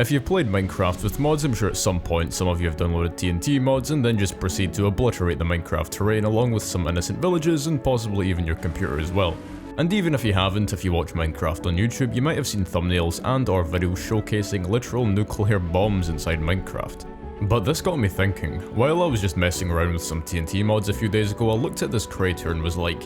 If you've played Minecraft with mods, I'm sure at some point some of you have downloaded TNT mods and then just proceed to obliterate the Minecraft terrain along with some innocent villages and possibly even your computer as well. And even if you haven't, if you watch Minecraft on YouTube, you might have seen thumbnails and or videos showcasing literal nuclear bombs inside Minecraft. But this got me thinking. While I was just messing around with some TNT mods a few days ago, I looked at this creator and was like,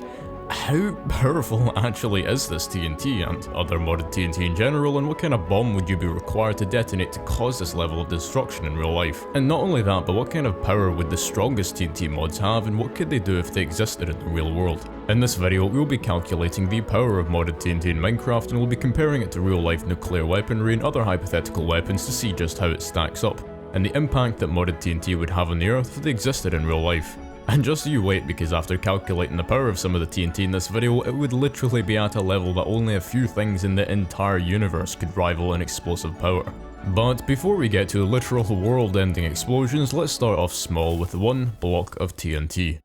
how powerful actually is this TNT and other modded TNT in general, and what kind of bomb would you be required to detonate to cause this level of destruction in real life? And not only that, but what kind of power would the strongest TNT mods have, and what could they do if they existed in the real world? In this video, we'll be calculating the power of modded TNT in Minecraft, and we'll be comparing it to real life nuclear weaponry and other hypothetical weapons to see just how it stacks up, and the impact that modded TNT would have on the Earth if they existed in real life. And just you wait, because after calculating the power of some of the TNT in this video, it would literally be at a level that only a few things in the entire universe could rival in explosive power. But before we get to literal world-ending explosions, let's start off small with one block of TNT.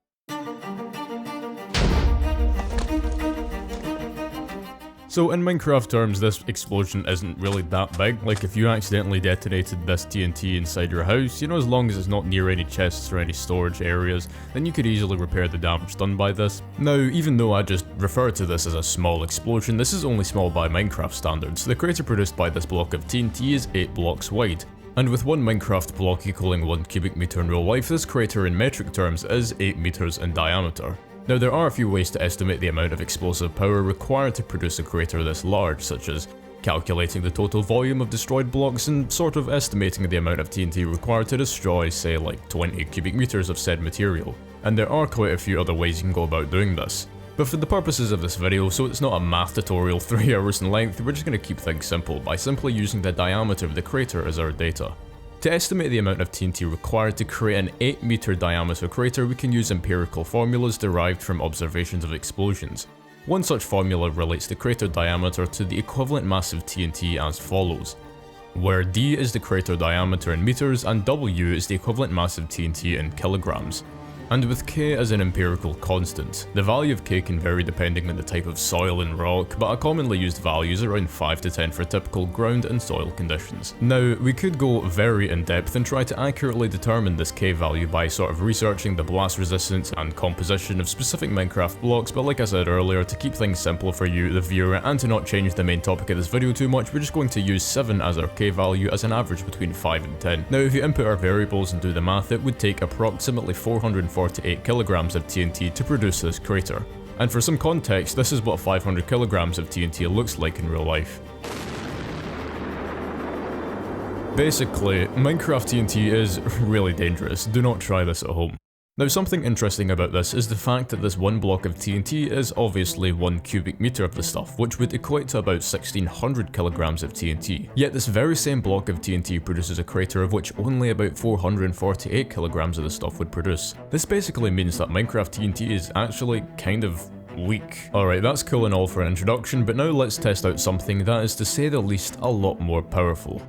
So in Minecraft terms, this explosion isn't really that big. Like if you accidentally detonated this TNT inside your house, you know, as long as it's not near any chests or any storage areas, then you could easily repair the damage done by this. Now, even though I just refer to this as a small explosion, this is only small by Minecraft standards. The crater produced by this block of TNT is 8 blocks wide. And with one Minecraft block equaling 1 cubic meter in real life, this crater in metric terms is 8 meters in diameter. Now there are a few ways to estimate the amount of explosive power required to produce a crater this large, such as calculating the total volume of destroyed blocks and sort of estimating the amount of TNT required to destroy, say, like 20 cubic meters of said material. And there are quite a few other ways you can go about doing this. But for the purposes of this video, so it's not a math tutorial 3 hours in length, we're just going to keep things simple by simply using the diameter of the crater as our data. To estimate the amount of TNT required to create an 8 meter diameter crater, we can use empirical formulas derived from observations of explosions. One such formula relates the crater diameter to the equivalent mass of TNT as follows, where D is the crater diameter in meters and W is the equivalent mass of TNT in kilograms. And with K as an empirical constant, the value of K can vary depending on the type of soil and rock, but a commonly used value is around 5 to 10 for typical ground and soil conditions. Now, we could go very in depth and try to accurately determine this K value by sort of researching the blast resistance and composition of specific Minecraft blocks, but like I said earlier, to keep things simple for you, the viewer, and to not change the main topic of this video too much, we're just going to use 7 as our K value as an average between 5 and 10. Now, if you input our variables and do the math, it would take approximately 448 kilograms of TNT to produce this crater. And for some context, this is what 500 kilograms of TNT looks like in real life. Basically, Minecraft TNT is really dangerous. Do not try this at home. Now, something interesting about this is the fact that this one block of TNT is obviously 1 cubic meter of the stuff, which would equate to about 1600 kilograms of TNT. Yet this very same block of TNT produces a crater of which only about 448 kilograms of the stuff would produce. This basically means that Minecraft TNT is actually kind of weak. Alright, that's cool and all for an introduction, but now let's test out something that is, to say the least, a lot more powerful.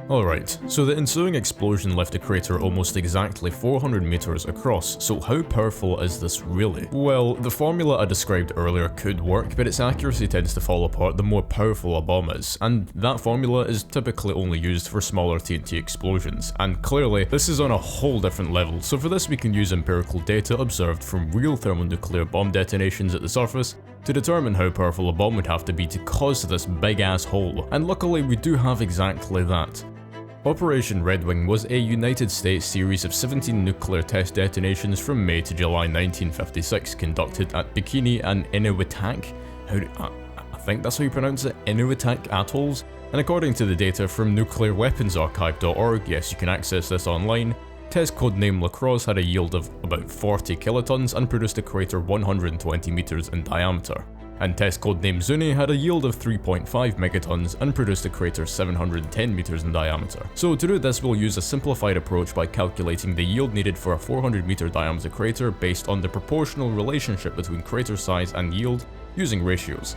Alright, so the ensuing explosion left a crater almost exactly 400 meters across, so how powerful is this really? Well, the formula I described earlier could work, but its accuracy tends to fall apart the more powerful a bomb is, and that formula is typically only used for smaller TNT explosions, and clearly, this is on a whole different level, so for this we can use empirical data observed from real thermonuclear bomb detonations at the surface to determine how powerful a bomb would have to be to cause this big ass hole, and luckily we do have exactly that. Operation Redwing was a United States series of 17 nuclear test detonations from May to July 1956 conducted at Bikini and Eniwetak, I think that's how you pronounce it, Eniwetak atolls, and according to the data from nuclearweaponsarchive.org, yes, you can access this online, test codename Lacrosse had a yield of about 40 kilotons and produced a crater 120 meters in diameter. And test codename Zuni had a yield of 3.5 megatons and produced a crater 710 meters in diameter. So to do this, we'll use a simplified approach by calculating the yield needed for a 400 meter diameter crater based on the proportional relationship between crater size and yield using ratios.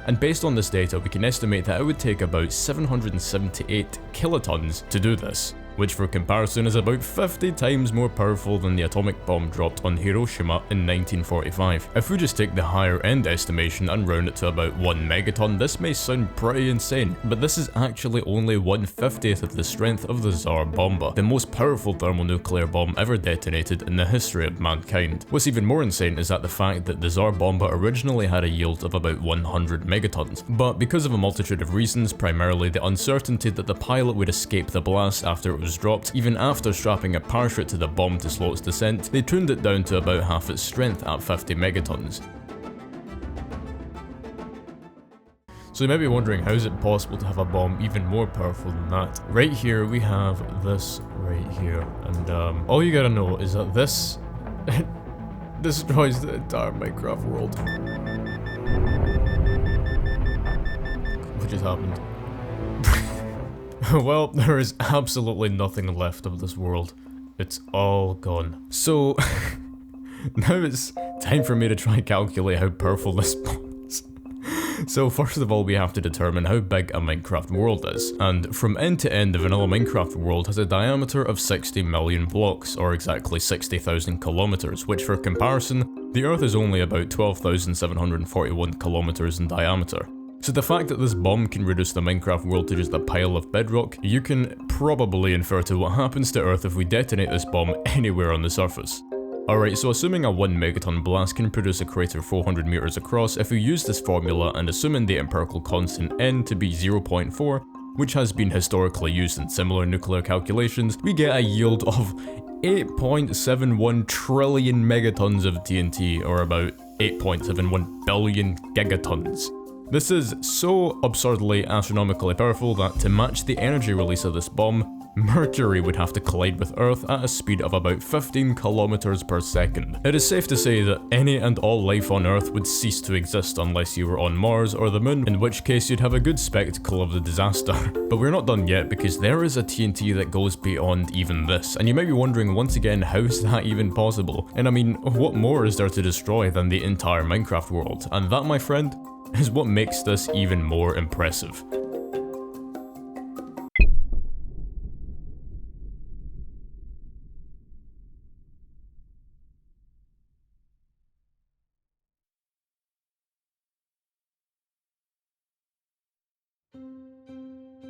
And based on this data, we can estimate that it would take about 778 kilotons to do this. which for comparison is about 50 times more powerful than the atomic bomb dropped on Hiroshima in 1945. If we just take the higher end estimation and round it to about 1 megaton, this may sound pretty insane, but this is actually only 1/50th of the strength of the Tsar Bomba, the most powerful thermonuclear bomb ever detonated in the history of mankind. What's even more insane is that the fact that the Tsar Bomba originally had a yield of about 100 megatons, but because of a multitude of reasons, primarily the uncertainty that the pilot would escape the blast after it was dropped, even after strapping a parachute to the bomb to slow its descent, they tuned it down to about half its strength at 50 megatons. So you may be wondering, how is it possible to have a bomb even more powerful than that? Right here we have this right here, and all you gotta know is that this destroys the entire Minecraft world. What just happened? Well, there is absolutely nothing left of this world. It's all gone. So now it's time for me to try and calculate how powerful this bomb is. So first of all, we have to determine how big a Minecraft world is, and from end to end, the vanilla Minecraft world has a diameter of 60 million blocks, or exactly 60,000 kilometers, which for comparison, the Earth is only about 12,741 kilometers in diameter. So the fact that this bomb can reduce the Minecraft world to just a pile of bedrock, you can probably infer to what happens to Earth if we detonate this bomb anywhere on the surface. Alright, so assuming a 1 megaton blast can produce a crater 400 meters across, if we use this formula and assuming the empirical constant n to be 0.4, which has been historically used in similar nuclear calculations, we get a yield of 8.71 trillion megatons of TNT, or about 8.71 billion gigatons. This is so absurdly astronomically powerful that to match the energy release of this bomb, Mercury would have to collide with Earth at a speed of about 15 kilometers per second. It is safe to say that any and all life on Earth would cease to exist unless you were on Mars or the Moon, in which case you'd have a good spectacle of the disaster. But we're not done yet, because there is a TNT that goes beyond even this, and you might be wondering once again, how is that even possible? And I mean, what more is there to destroy than the entire Minecraft world? And that, my friend, is what makes this even more impressive.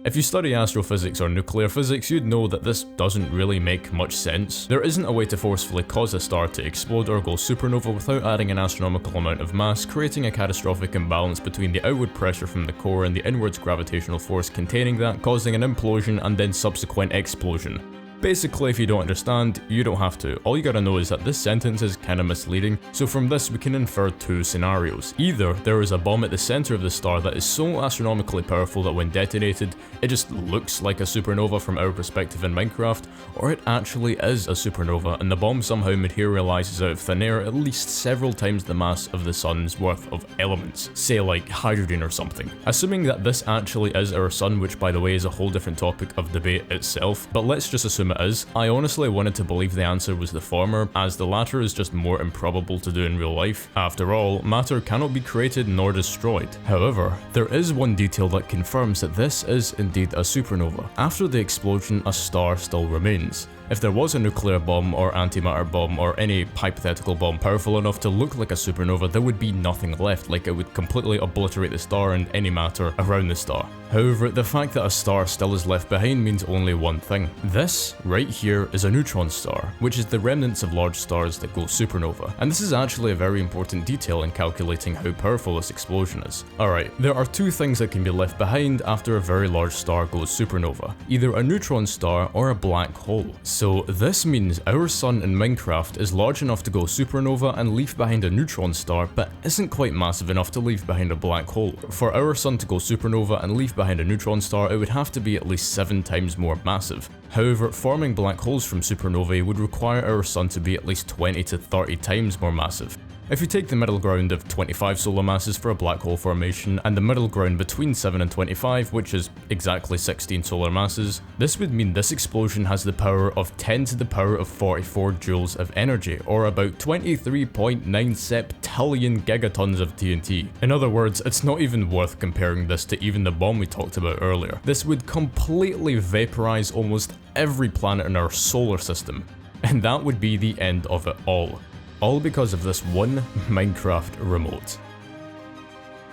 If you study astrophysics or nuclear physics, you'd know that this doesn't really make much sense. There isn't a way to forcefully cause a star to explode or go supernova without adding an astronomical amount of mass, creating a catastrophic imbalance between the outward pressure from the core and the inwards gravitational force containing that, causing an implosion and then subsequent explosion. Basically, if you don't understand, you don't have to. All you gotta know is that this sentence is kinda misleading, so from this we can infer two scenarios. Either there is a bomb at the center of the star that is so astronomically powerful that when detonated, it just looks like a supernova from our perspective in Minecraft, or it actually is a supernova and the bomb somehow materializes out of thin air at least several times the mass of the sun's worth of elements, say like hydrogen or something. Assuming that this actually is our sun, which by the way is a whole different topic of debate itself, but let's just assume it is, I honestly wanted to believe the answer was the former, as the latter is just more improbable to do in real life. After all, matter cannot be created nor destroyed. However, there is one detail that confirms that this is indeed a supernova. After the explosion, a star still remains. If there was a nuclear bomb or antimatter bomb or any hypothetical bomb powerful enough to look like a supernova, there would be nothing left, like it would completely obliterate the star and any matter around the star. However, the fact that a star still is left behind means only one thing. This, right here, is a neutron star, which is the remnants of large stars that go supernova. And this is actually a very important detail in calculating how powerful this explosion is. Alright, there are two things that can be left behind after a very large star goes supernova. Either a neutron star or a black hole. So this means our sun in Minecraft is large enough to go supernova and leave behind a neutron star, but isn't quite massive enough to leave behind a black hole. For our sun to go supernova and leave behind a neutron star, it would have to be at least 7 times more massive. However, forming black holes from supernovae would require our sun to be at least 20 to 30 times more massive. If you take the middle ground of 25 solar masses for a black hole formation, and the middle ground between 7 and 25, which is exactly 16 solar masses, this would mean this explosion has the power of 10 to the power of 44 joules of energy, or about 23.9 septillion gigatons of TNT. In other words, it's not even worth comparing this to even the bomb we talked about earlier. This would completely vaporize almost every planet in our solar system. And that would be the end of it all. All because of this one Minecraft remote.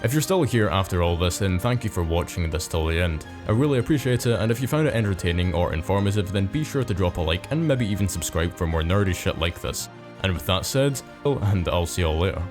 If you're still here after all this, then thank you for watching this till the end. I really appreciate it, and if you found it entertaining or informative, then be sure to drop a like and maybe even subscribe for more nerdy shit like this. And with that said, and I'll see y'all later.